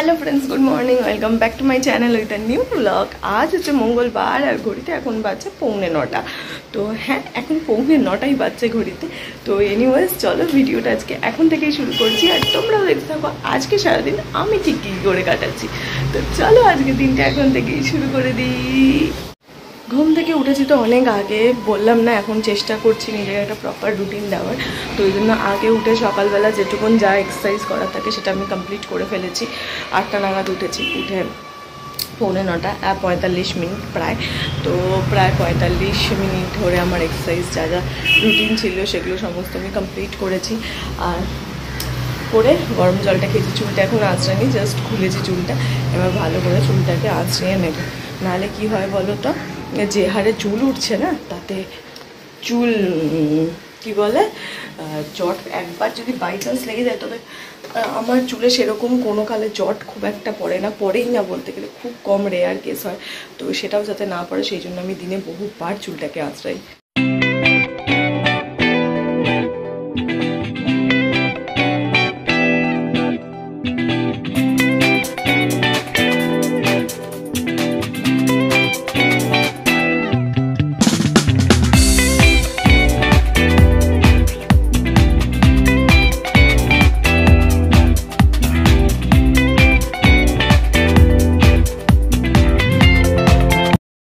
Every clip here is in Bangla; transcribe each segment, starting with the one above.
Hello friends, good morning, welcome back to my channel with a new blog. आज হচ্ছে মঙ্গলবার আর ঘড়িতে এখন বাজছে 8:45। তো হ্যাঁ, এখন 8:45 বাজছে ঘড়িতে। তো এনিওয়েজ চলো ভিডিওটা আজকে এখন থেকেই শুরু করছি আর তোমরাও দেখতে থাকো আজকে সারাদিন আমি ঠিক কী করে কাটাচ্ছি। তো চলো আজকে দিনটা এখন থেকেই শুরু করে দিই। ঘুম থেকে উঠেছি তো অনেক আগে, বললাম না, এখন চেষ্টা করছি নিজেকে একটা প্রপার রুটিন দেওয়ার। তো ওই জন্য আগে উঠে সকালবেলা যেটুকুন যা এক্সারসাইজ করার থাকে সেটা আমি কমপ্লিট করে ফেলেছি। 8টা নাগাদ উঠেছি, উঠে 8:45 প্রায়। তো প্রায় 45 মিনিট ধরে আমার এক্সারসাইজ যা যা রুটিন ছিল সেগুলো সমস্ত আমি কমপ্লিট করেছি। আর করে গরম জলটা খেয়েছি, চুলটা এখন আঁচড়ানি, জাস্ট খুলেছি চুলটা। এবার ভালো করে চুলটাকে আঁচড়িয়ে নেব, নাহলে কি হয় বলো তো, যে হারে চুল উঠছে না তাতে চুল কি বলে জট একবার যদি বাই চান্স লেগে যায়, তবে আমার চুলে সেরকম কোনো কালে জট খুব একটা পড়ে না, পড়েই না বলতে গেলে, খুব কম রেয়ার কেস হয়। তো সেটাও যাতে না পড়ে সেই জন্য আমি দিনে বহুবার চুলটাকে আঁচড়াই।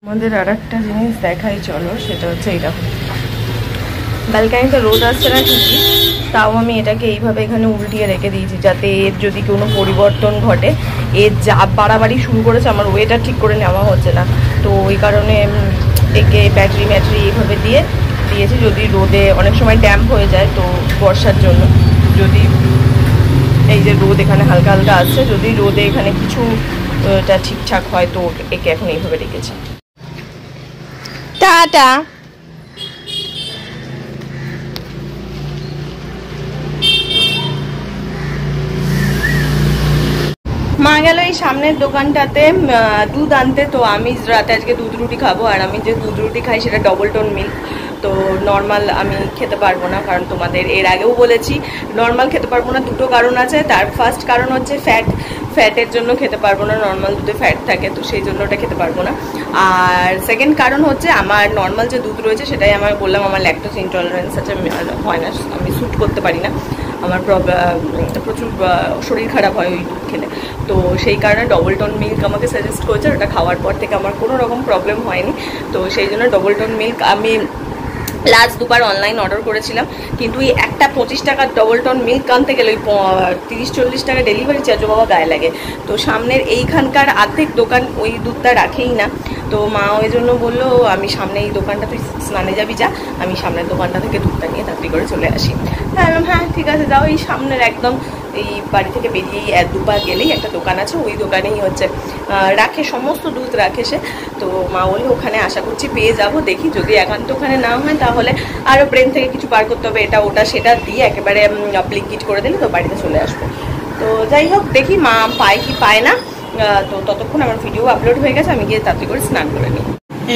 আমাদের আর একটা জিনিস দেখাই চলো, সেটা হচ্ছে এইটা। ব্যালকানিতে রোদ আসছে না ঠিকই, তাও আমি এটাকে এইভাবে এখানে উল্টিয়ে রেখে দিয়েছি, যাতে এর যদি কোনো পরিবর্তন ঘটে। এর যা বাড়াবাড়ি শুরু করেছে, আমার ওয়েটা ঠিক করে নেওয়া হচ্ছে না, তো ওই কারণে একে ব্যাটারি এইভাবে দিয়েছি। যদি রোদে অনেক সময় ড্যাম্প হয়ে যায়, তো বর্ষার জন্য যদি এই যে রোদ এখানে হালকা হালকা আসছে, যদি রোদে এখানে কিছুটা ঠিকঠাক হয়, তো একে এখন এইভাবে রেখেছি। টাটা। মা গেল এই সামনের দোকানটাতে দুধ আনতে। তো আমি রাতে আজকে দুধ রুটি খাবো, আর আমি যে দুধ রুটি খাই সেটা ডবল টোন মিল্ক। তো নর্মাল আমি খেতে পারবো না, কারণ তোমাদের এর আগেও বলেছি নর্মাল খেতে পারবো না। দুটো কারণ আছে, তার ফার্স্ট কারণ হচ্ছে ফ্যাটের জন্য খেতে পারবো না, নর্মাল দুধে ফ্যাট থাকে, তো সেই জন্য ওটা খেতে পারবো না। আর সেকেন্ড কারণ হচ্ছে আমার নর্মাল যে দুধ রয়েছে সেটাই আমার বললাম, আমার ল্যাকটোজ ইনটলারেন্স আছে, হয় না, আমি স্যুট করতে পারি না, আমার প্রচুর শরীর খারাপ হয় ওই দুধ খেলে। তো সেই কারণে ডবল টোন মিল্ক আমাকে সাজেস্ট করেছে, ওটা খাওয়ার পর থেকে আমার কোনো রকম প্রবলেম হয়নি। তো সেই জন্য ডবল টোন মিল্ক আমি লাস্ট দুবার অনলাইন অর্ডার করেছিলাম, কিন্তু এই একটা 25 টাকার ডবল টোন মিল্ক আনতে গেলে ওই 30-40 টাকা ডেলিভারি চার্জ বাবা গায়ে লাগে। তো সামনের এইখানকার অর্ধেক দোকান ওই দুধটা রাখেই না। তো মা ওই জন্য বললো, আমি সামনে এই দোকানটা, তুই স্নানে যাবি যা, আমি সামনের দোকানটা থেকে দুধটা নিয়ে তাড়াতাড়ি করে চলে আসি। হ্যাঁ ঠিক আছে যাও। এই সামনের একদম এই বাড়ি থেকে বেরিয়েই 1-2 পা গেলেই একটা দোকান আছে, ওই দোকানেই হচ্ছে রাখে, সমস্ত দুধ রাখে সে। তো মা বললো ওখানে আশা করছি পেয়ে যাব, দেখি যদি একান্ত ওখানে না হয় তাহলে আরও ব্রেন থেকে কিছু বার করতে হবে, এটা ওটা সেটা দিয়ে একেবারে ব্লিঙ্কিট করে দিলে তো বাড়িতে চলে আসবো। তো যাই হোক, দেখি মা পায় কি পায় না। তো ততক্ষণ আমার ভিডিও আপলোড হয়ে গেছে, আমি গিয়ে তাড়াতাড়ি করে স্নান করে নিই।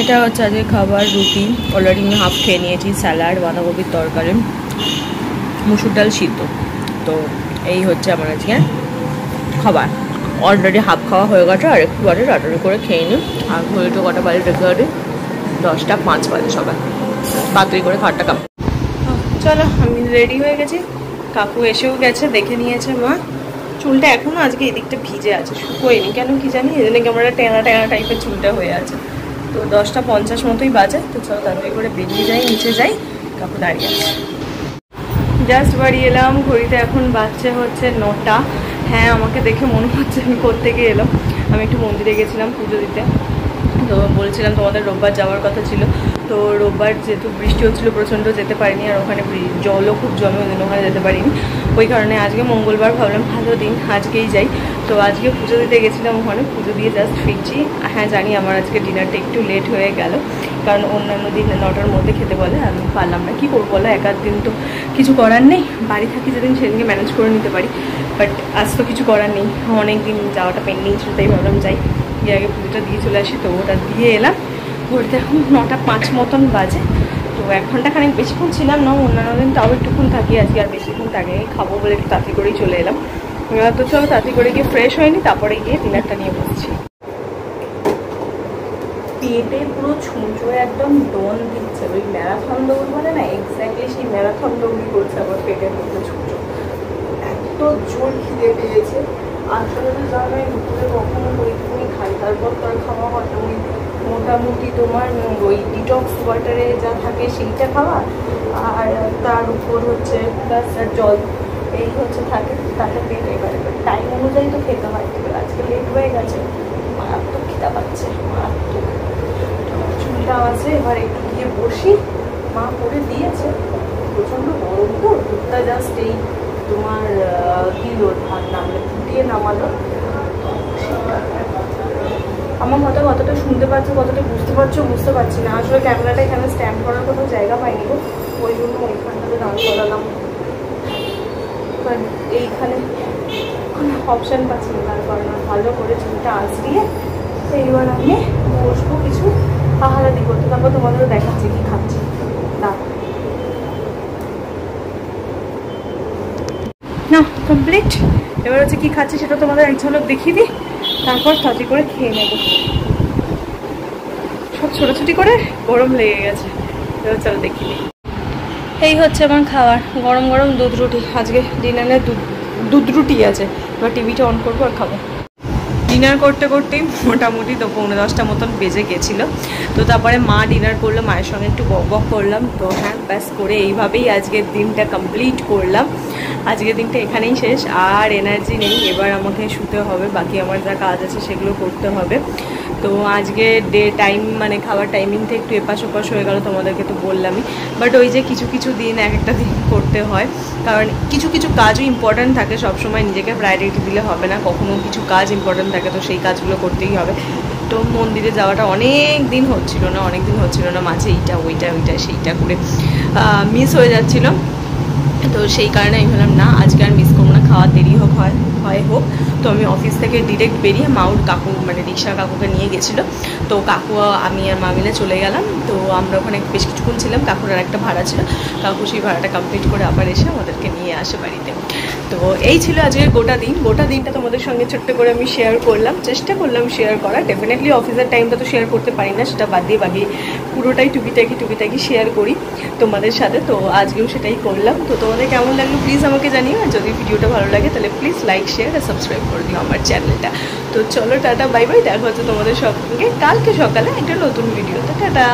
এটা হচ্ছে আজকে খাবার রুটি, অলরেডি আমি হাফ খেয়ে নিয়েছি, স্যালাড, বাঁধাকপির তরকারি, মুসুর ডাল সিদ্ধ। তো এই হচ্ছে আমার আজকে খাবার। অলরেডি হাফ খাওয়া হয়ে গেছে, আর একটু বাজে টাটারি করে খেয়ে নিই। আর ঘড়িটা কটা বাজে দেখতে পারি, 10:05 বাজে, সবাই তাড়াতাড়ি করে খাবারটা খাবো। চলো, আমি রেডি হয়ে গেছি, কাকু এসেও গেছে, দেখে নিয়েছে মা। চুলটা এখনও আজকে এদিকটা ভিজে আছে, শুকোয়নি কেন কি জানি, এজন্য কেমন একটা টেনা টাইপের চুলটা হয়ে আছে। তো 10:50 মতোই বাজে। তো চলো তাড়াতাড়ি করে বেরিয়ে যাই, নিচে যাই, কাকু দাঁড়িয়ে আছে। জাস্ট বাড়ি এলাম, ঘড়িতে এখন বাজছে হচ্ছে 9টা। হ্যাঁ, আমাকে দেখে মনে হচ্ছে আমি কোত্থেকে এলাম। আমি একটু মন্দিরে গেছিলাম পুজো দিতে। তো বলছিলাম তোমাদের রোববার যাওয়ার কথা ছিল, তো রোববার যেহেতু বৃষ্টি হচ্ছিলো প্রচণ্ড, যেতে পারিনি। আর ওখানে জলও খুব জমে, ওই জন্য ওখানে যেতে পারিনি। ওই কারণে আজকে মঙ্গলবার ভাবলাম ভালো দিন, আজকেই যাই। তো আজকে পুজো দিতে গেছিলাম, ওখানে পুজো দিয়ে জাস্ট ফিরছি। হ্যাঁ জানি আমার আজকে ডিনারটা একটু লেট হয়ে গেল, কারণ অন্যান্য দিন 9টার মধ্যে খেতে বলে, আমি পারলাম না। কী করবো বলো, এক দিন তো কিছু করার নেই, বাড়ি থাকি যেদিন সেদিনকে ম্যানেজ করে নিতে পারি, বাট আজ তো কিছু করার নেই, অনেক দিন যাওয়াটা পেন্ডিং ছিল, তাই ভাবলাম যাই, গিয়ে আগে পুজোটা দিয়ে চলে আসি। তো ওটা দিয়ে এলাম, ঘুরতে এখন 9:05 মতন বাজে। তো 1 ঘন্টা খানিক বেশিক্ষণ ছিলাম না, অন্যান্য দিন তাও একটুক্ষণ থাকি, আজকে আর বেশিক্ষণ থাকে, খাবো বলে একটু তাড়াতাড়ি করেই চলে এলাম। তো চলো তাড়াতাড়ি করে গিয়ে ফ্রেশ হয়নি, তারপরে গিয়ে ডিনারটা নিয়ে বসছি। পেটে পুরো ছুঁচো একদম ডন দিচ্ছে, ওই ম্যারাথন দৌড় বলে না, এক্স্যাক্টলি সেই ম্যারাথন দৌড়ই করছে আমার পেটের মধ্যে ছুঁচো। এত জোর খিদে পেয়েছে। আসলে তো জানোই দুপুরে কখনো ওইটুকুনি খাই, তারপর তার খাওয়া হয় ওই মোটামুটি তোমার ওই ডিটক্স ওয়াটারে যা থাকে সেইটা খাওয়া, আর তার উপর হচ্ছে প্লাস জল, এই হচ্ছে থাকে, তাতে পেট এবার টাইম অনুযায়ী তো খেতে হয়। এবার আজকে লেট হয়ে গেছে, মারাত্মক খিদা পাচ্ছে, মারাত্মক। চুলটা আছে, এবার একটু গিয়ে বসি, মা করে দিয়েছে, প্রচণ্ড গরম তো, দুধটা জাস্ট এই তোমার দিল ধান নামলে ফুটিয়ে নামালো। আমার কথা কতটা শুনতে পাচ্ছ, কতটা বুঝতে পারছো বুঝতে পারছি না। আসলে ক্যামেরাটা এখানে স্ট্যান্ড করার কোনো জায়গা পাইনি গো, ওই জন্য ওইখানটাতে দাঁড় করালাম। এইখানে কোনো অপশান পাচ্ছি না দাঁড় করানোর। ভালো করে চুলটা আঁচড়িয়ে এইবার আমি বসবো কিছু আহারাদি করতে, তারপর তোমাদেরও দেখাচ্ছি কি খাচ্ছি। না কমপ্লিট। এবার হচ্ছে কি খাচ্ছি সেটা তোমাদের এক ঝলক দেখিয়ে দিই, তারপর তাড়াতাড়ি করে খেয়ে নেবো। সব ছোটাছুটি করে গরম লেগে গেছে, এবার চলো দেখিয়ে দিই। এই হচ্ছে আমার খাবার, গরম গরম দুধ রুটি। আজকে ডিনারে দুধ রুটি আছে, এবার টিভিটা অন করবো আর খাবো। ডিনার করতে করতেই মোটামুটি তো 9:30 মতন বেজে গেছিলো। তো তারপরে মা ডিনার করলো, মায়ের সঙ্গে একটু বক করলাম। তো হ্যাঁ ব্যাস করে এইভাবেই আজকের দিনটা কমপ্লিট করলাম। আজকের দিনটা এখানেই শেষ, আর এনার্জি নেই, এবার আমাকে শুতে হবে, বাকি আমার যা কাজ আছে সেগুলো করতে হবে। তো আজকে টাইম মানে খাবার টাইমিংটা একটু এপাশ ওপাশ হয়ে গেল, তোমাদেরকে তো বললামই। বাট ওই যে কিছু কিছু দিন এক একটা দিন করতে হয়, কারণ কিছু কিছু কাজও ইম্পর্ট্যান্ট থাকে, সবসময় নিজেকে প্রায়োরিটি দিলে হবে না, কখনো কিছু কাজ ইম্পর্ট্যান্ট থাকে, তো সেই কাজগুলো করতেই হবে। তো মন্দিরে যাওয়াটা অনেক দিন হচ্ছিল না, মাঝে এইটা ওইটা সেইটা করে মিস হয়ে যাচ্ছিলো। তো সেই কারণে আমি ভাবলাম না আজকে আর মিস করবো না, খাওয়ার দেরি হোক হয় হোক। তো আমি অফিস থেকে ডিরেক্ট বেরিয়ে মাউর কাকু মানে রিক্সা কাকুকে নিয়ে গেছিলো। তো কাকু আমি আর মা মিলে চলে গেলাম। তো আমরা ওখানে বেশ কিছুক্ষণ ছিলাম, কাকুর আর একটা ভাড়া ছিল, কাকু সেই ভাড়াটা কমপ্লিট করে আবার এসে আমাদেরকে নিয়ে আসে বাড়িতে। তো এই ছিল আজকের গোটা দিনটা তোমাদের সঙ্গে ছোট্ট করে আমি শেয়ার করলাম, চেষ্টা করলাম শেয়ার করা। ডেফিনেটলি অফিসের টাইমটা তো শেয়ার করতে পারি না, সেটা বাদ দিয়ে বাকি পুরোটাই টুকিটাকি শেয়ার করি তোমাদের সাথে। তো আজকেও সেটাই করলাম। তো তোমাদের কেমন লাগলো প্লিজ আমাকে জানিও, আর যদি ভিডিওটা ভালো লাগে তাহলে প্লিজ লাইক শেয়ার আর সাবস্ক্রাইব করে দিও আমার চ্যানেলটা। তো চলো টাটা বাই বাই, দেখা হচ্ছে তোমাদের সঙ্গে কালকে সকালে একটা নতুন ভিডিওতে। টাটা।